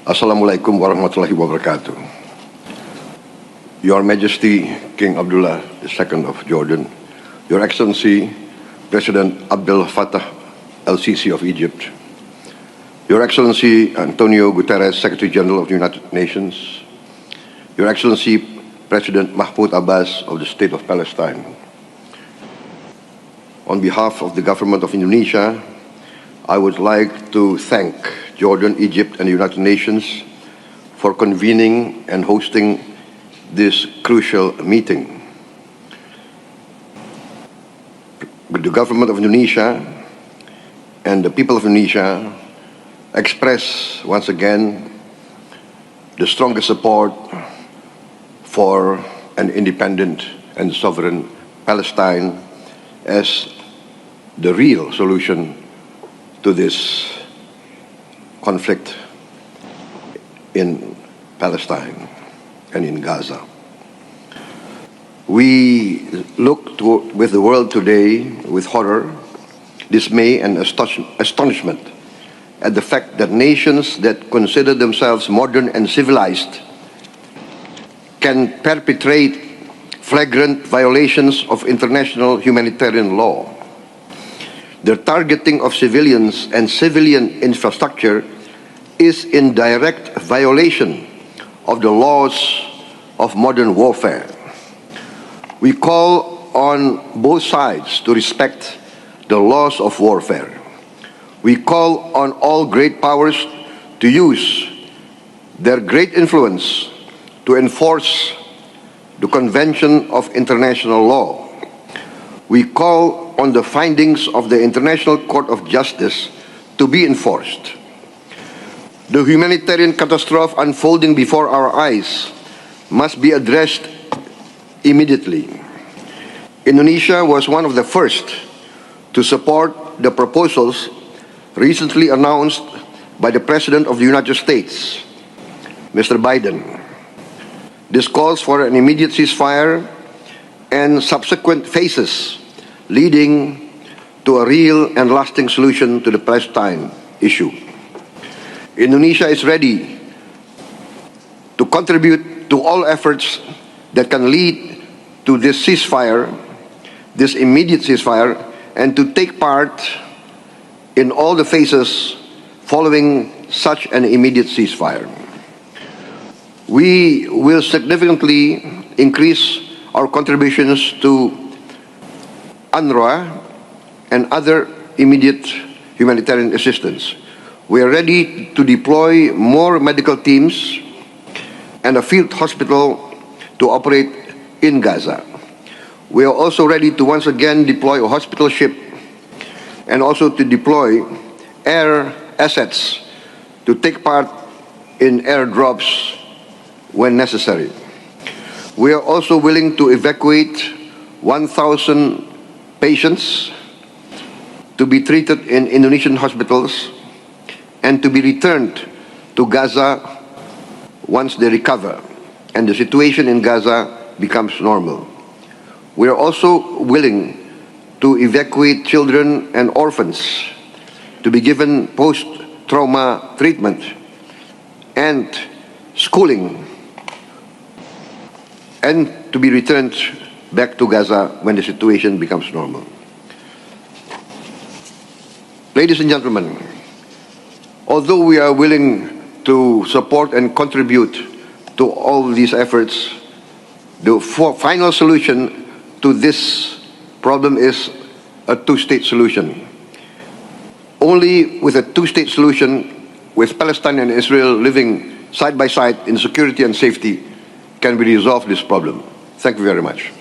Assalamualaikum warahmatullahi wabarakatuh. Your Majesty King Abdullah II of Jordan, Your Excellency President Abdel Fattah el-Sisi of Egypt, Your Excellency Antonio Guterres, Secretary General of the United Nations, Your Excellency President Mahmoud Abbas of the State of Palestine. On behalf of the government of Indonesia, I would like to thank Jordan, Egypt, and the United Nations for convening and hosting this crucial meeting. The government of Indonesia and the people of Indonesia express once again the strongest support for an independent and sovereign Palestine as the real solution to this conflict in Palestine and in Gaza. We look with the world today with horror, dismay, and astonishment at the fact that nations that consider themselves modern and civilized can perpetrate flagrant violations of international humanitarian law. The targeting of civilians and civilian infrastructure is in direct violation of the laws of modern warfare. We call on both sides to respect the laws of warfare. We call on all great powers to use their great influence to enforce the Convention of International Law. We call on the findings of the International Court of Justice to be enforced. The humanitarian catastrophe unfolding before our eyes must be addressed immediately. Indonesia was one of the first to support the proposals recently announced by the President of the United States, Mr. Biden. This calls for an immediate ceasefire and subsequent phases leading to a real and lasting solution to the Palestine issue. Indonesia is ready to contribute to all efforts that can lead to this ceasefire, this immediate ceasefire, and to take part in all the phases following such an immediate ceasefire. We will significantly increase our contributions to UNRWA and other immediate humanitarian assistance. We are ready to deploy more medical teams and a field hospital to operate in Gaza. We are also ready to once again deploy a hospital ship and also to deploy air assets to take part in airdrops when necessary. We are also willing to evacuate 1,000 patients to be treated in Indonesian hospitals and to be returned to Gaza once they recover and the situation in Gaza becomes normal. We are also willing to evacuate children and orphans to be given post-trauma treatment and schooling and to be returned back to Gaza when the situation becomes normal. Ladies and gentlemen, although we are willing to support and contribute to all these efforts, the final solution to this problem is a two-state solution. Only with a two-state solution, with Palestine and Israel living side by side in security and safety, can we resolve this problem. Thank you very much.